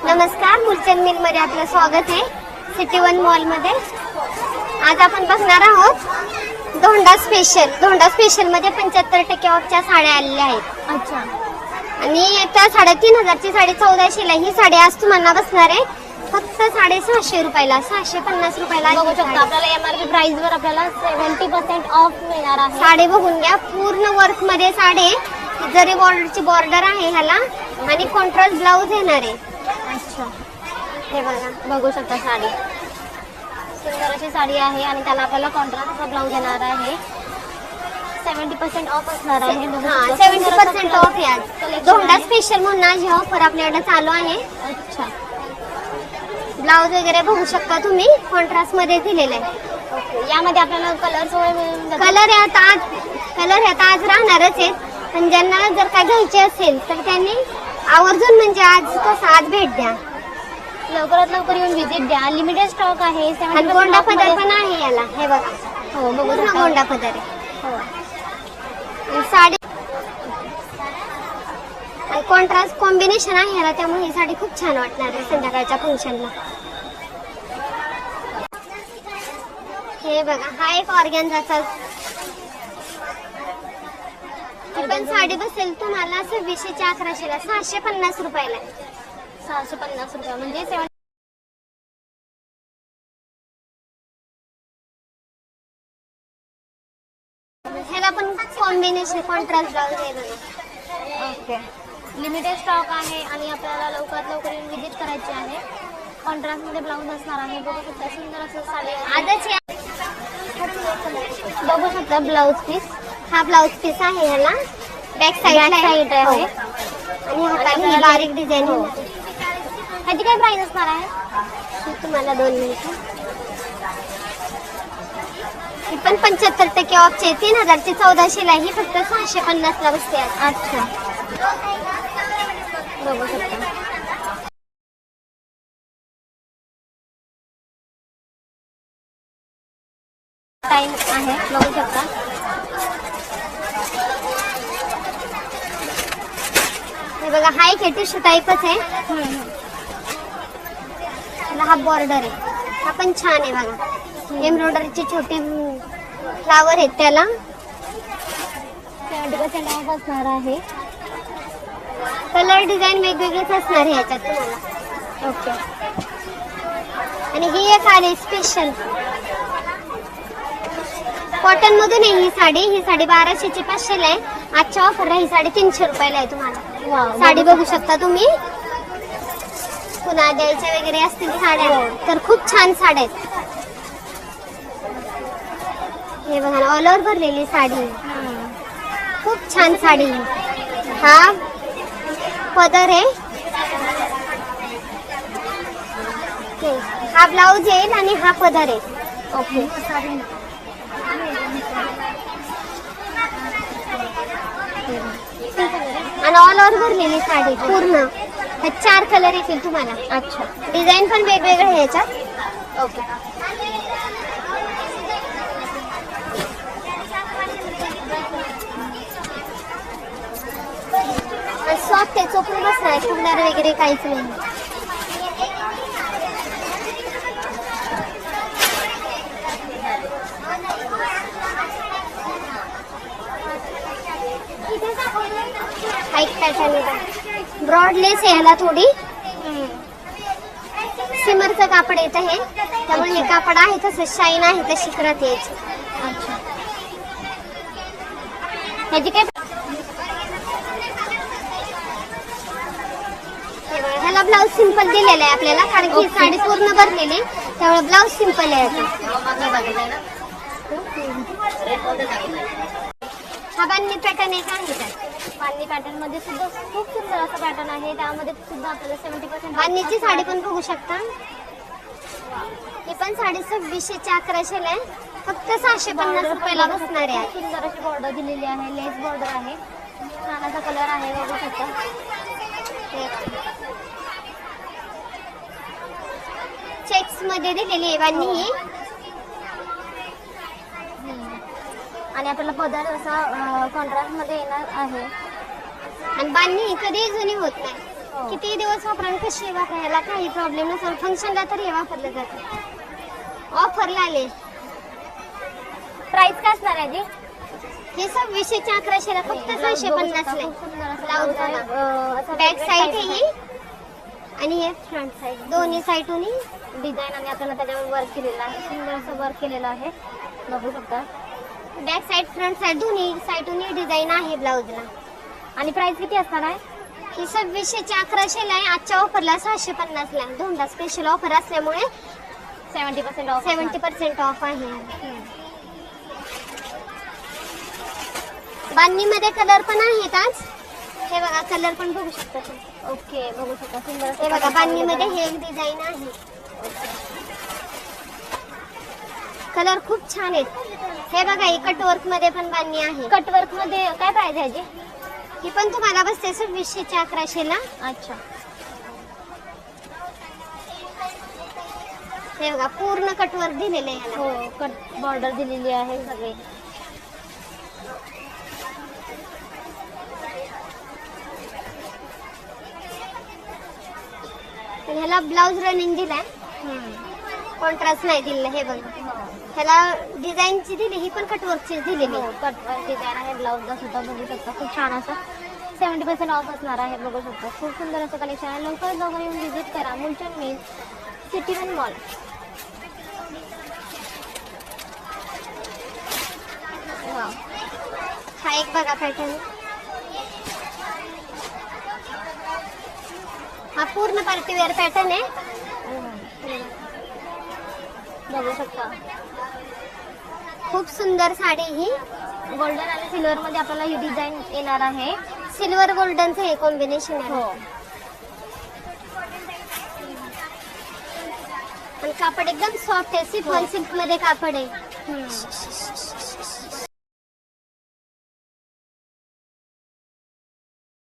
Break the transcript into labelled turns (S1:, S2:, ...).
S1: नमस्कार, मुलचंद मिल मध्ये आपलं स्वागत आहे. सिटी वन मॉल मध्ये आज आपण बघणार आहोत धोंडा स्पेशल मध्ये 75% ऑफच्या साड्या आलेल्या आहेत.
S2: अच्छा.
S1: आणि त्या 3500ची साडी 1400 ला. ही साडी आज तुम्हाला बसणार आहे फक्त 650 रुपयाला, 650 रुपयाला.
S2: बघू शकता आपल्याला MRP प्राइस वर आपल्याला 70% ऑफ मिळणार आहे.
S1: साडी बघून घ्या, पूर्ण वर्क मध्ये साडी, जरी बॉर्डरची बॉर्डर आहे ह्याला आणि कॉन्ट्रास्ट ब्लाउज येणार आहे.
S2: अच्छा,
S1: हे बघा,
S2: बघू शकता साडी सुंदर अशी साडी आहे आणि त्याला आपल्याला कॉन्ट्रास्ट ब्लाउज येणार आहे. 70% ऑफ असणार आहे.
S1: हा, 70% ऑफ आहे आज. धोंडा स्पेशल म्हणून आज ही ऑफर आपल्याकडे चालू आहे.
S2: अच्छा,
S1: ब्लाउज वगैरे बघू शकता तुम्ही, कॉन्ट्रास्ट मध्ये दिलेलं आहे.
S2: ओके. यामध्ये आपल्याला कलर सोय मिळून जातील.
S1: कलर आता आज राहणारच आहेत. पण ज्यांना जर काय घ्यायचे असेल तर त्यांनी आवर्जून म्हणजे आज भेट द्या.
S2: लवकरात लवकर येऊन व्हिजिट द्या. लिमिटेड स्टॉक आहे.
S1: आणि गोंडा पदर पण आहे याला. हे बघा,
S2: हो बघू
S1: पूर्ण
S2: शकता.
S1: गोंडा पदर आहे.
S2: हो.
S1: आणि साडी कॉन्ट्रास्ट कॉम्बिनेशन आहे ह्याला, त्यामुळे ही साडी खूप छान वाटणार आहे संध्याकाळच्या फंक्शनला. हे बघा, हा एक ऑर्गॅन्झाचा. ही पण साडी बसेल तुम्हाला 2600 ची 1100 ला, 650 रुपयाला.
S2: 650 रुपये म्हणजे 70.
S1: ह्याला पण कॉम्बिनेशन कॉन्ट्रास्ट ब्लाउज आहे बघा.
S2: ओके. लिमिटेड स्टॉक आहे आणि आपल्याला लवकरात लवकर येऊन व्हिजिट करायची आहे. कॉन्ट्रास्ट मध्ये ब्लाउज असणार आहे. बघू शकता सुंदर असं साडी आहे.
S1: आजच
S2: बघू शकता ब्लाउज पीस.
S1: हा ब्लाउज पीस आहे ह्याला, बॅक साइड
S2: आहे.
S1: आणि हाताने ही बारीक डिझाईन
S2: हो.
S1: आहे.
S2: ह्याची काय प्राइस असणार आहे?
S1: तुम्हाला 2 मिनिट. ही पण 75% ऑफचे, 3000 ची 1400 ला. ही फक्त 650 ला बसते.
S2: अच्छा, बघू शकता. टाइम आहे, बघू शकता.
S1: हे बघा, हा एक टिश्यू टाईपच आहे. हा बॉर्डर आहे. हा पण छान आहे बघा. एम्ब्रॉयडरीचे छोटे फ्लावर आहेत त्याला.
S2: 70% ऑफ असणार आहे.
S1: कलर डिझाईन वेगवेगळेच असणार आहे ह्याच्यात तुम्हाला.
S2: ओके.
S1: आणि ही एक आली स्पेशल कॉटन मधून आहे. ही साडी 1200 ची 500 ला आहे. आजच्या ऑफर ही साडी 300 रुपयाला आहे तुम्हाला.
S2: वाव,
S1: साडी बघू शकता तुम्ही. पुन्हा द्यायच्या वगैरे असतील साड्या तर खूप छान साड्या आहेत. हे बघा ना, ऑल ओव्हर भरलेली साडी, खूप छान साडी. हा पदर आहे. हा ब्लाउज येईल आणि हा पदर आहे.
S2: ओके.
S1: आणि ऑल ओव्हर भरलेली साडी पूर्ण. 4 कलर येतील तुम्हाला.
S2: अच्छा,
S1: डिझाईन पण वेगवेगळे आहे याच्यात.
S2: ओके.
S1: सॉफ्ट आहे, चोपडून बसणार, फुगणार वगैरे काहीच नाही. हाईट पॅटर्न ब्रॉड लेस आहे ह्याला थोडी. सिमरचं कापड येत आहे, त्यामुळे हे कापड आहे तसं शाईन आहे तशी करत यायची.
S2: अच्छा, ह्याची काय?
S1: ह्याला ब्लाऊज सिंपल दिलेला आहे आपल्याला, कारण की साडी पूर्ण भरलेली, त्यामुळे ब्लाऊज सिंपल आहे. हा बांधणी पॅटर्न एक आहे का?
S2: बांधणी पॅटर्न मध्ये सुद्धा खूप सुंदर असा पॅटर्न आहे. त्यामध्ये सुद्धा आपल्याला 70%
S1: बांधणीची साडी पण बघू शकता. ही पण साडी 2600 ची 1100 ला आहे. फक्त 650 रुपयाला बसणार आहे.
S2: सुंदर अशी बॉर्डर दिलेली आहे. लेस बॉर्डर आहे. छान असा कलर आहे, बघू शकता.
S1: चेक्स मध्ये दिलेली आहे बांधणी ही.
S2: आणि आपल्याला पदर असा कॉन्ट्रास्ट मध्ये येणार आहे.
S1: आणि बांधणी कधी जुनी होत नाही.
S2: हो.
S1: किती दिवस वापरा आणि कशी वापरायला काही प्रॉब्लेम नसेल. फंक्शनला तर हे वापरलं जातं. ऑफरला आले.
S2: प्राइस काय असणार आहे जी?
S1: हे 2600 1100 फक्त 650 ला. ब्लाउज बॅक साईड आहे ही आणि हे फ्रंट साईड. दोन्ही साईडूनही
S2: डिझाईन आणि आपल्याला त्याच्यावर वर्क केलेलं आहे. सुंदर असं वर्क केलेलं आहे, बघू शकता.
S1: बॅक साईड फ्रंट साईड दोन्ही साईडूनही डिझाईन आहे ब्लाउजला.
S2: आणि प्राइस किती असणार आहे?
S1: ही 2600 1100 ला आहे. आजच्या ऑफरला 650 ला. धोंडा स्पेशल ऑफर असल्यामुळे
S2: 70% ऑफ.
S1: 70% ऑफ आहे. बांधणीमध्ये कलर पण आहेत आज. हे बघा कलर पण बघू शकता तुम्ही.
S2: ओके, बघू शकता. सुंदर असं
S1: हे बघा
S2: colour
S1: बांधणीमध्ये
S2: आहे.
S1: हे एक डिझाईन आहे. कलर खूप छान आहेत. हे बघा ही कटवर्क मध्ये पण बांधणी आहे.
S2: कटवर्क मध्ये काय प्राइस आहे जी?
S1: ही पण तुम्हाला बसते 2600 1100 ला.
S2: अच्छा.
S1: हे बघा पूर्ण कटवर्क दिलेलं आहे याला.
S2: हो, कट बॉर्डर दिलेली आहे सगळे.
S1: आणि ह्याला ब्लाउज रनिंग दिलाय. कॉन्ट्रास्ट नाही दिलेलं. हे बघा ह्याला डिझाईनची दिली, ही पण कटवर्कची दिलेली.
S2: हो, कटवर्क डिझाईन आहे. ब्लाउजला सुद्धा बघू शकता. खूप छान असं 70% ऑफ असणार आहे, बघू शकता. खूप सुंदर असं कलेक्शन आहे. लवकर येऊन व्हिजिट करा Mulchand mill, city one mall.
S1: हा एक बघा पॅटर्न. हा पूर्ण पार्टीवेअर पॅटर्न आहे.
S2: बघू शकता.
S1: खूप सुंदर साडी ही.
S2: गोल्डन आणि सिल्वर मध्ये आपल्याला ही डिझाईन येणार आहे.
S1: सिल्वर गोल्डनचं हे कॉम्बिनेशन आहे.
S2: हो,
S1: आणि कापड एकदम सॉफ्ट आहे. सिफॉन सिल्क मध्ये कापड आहे.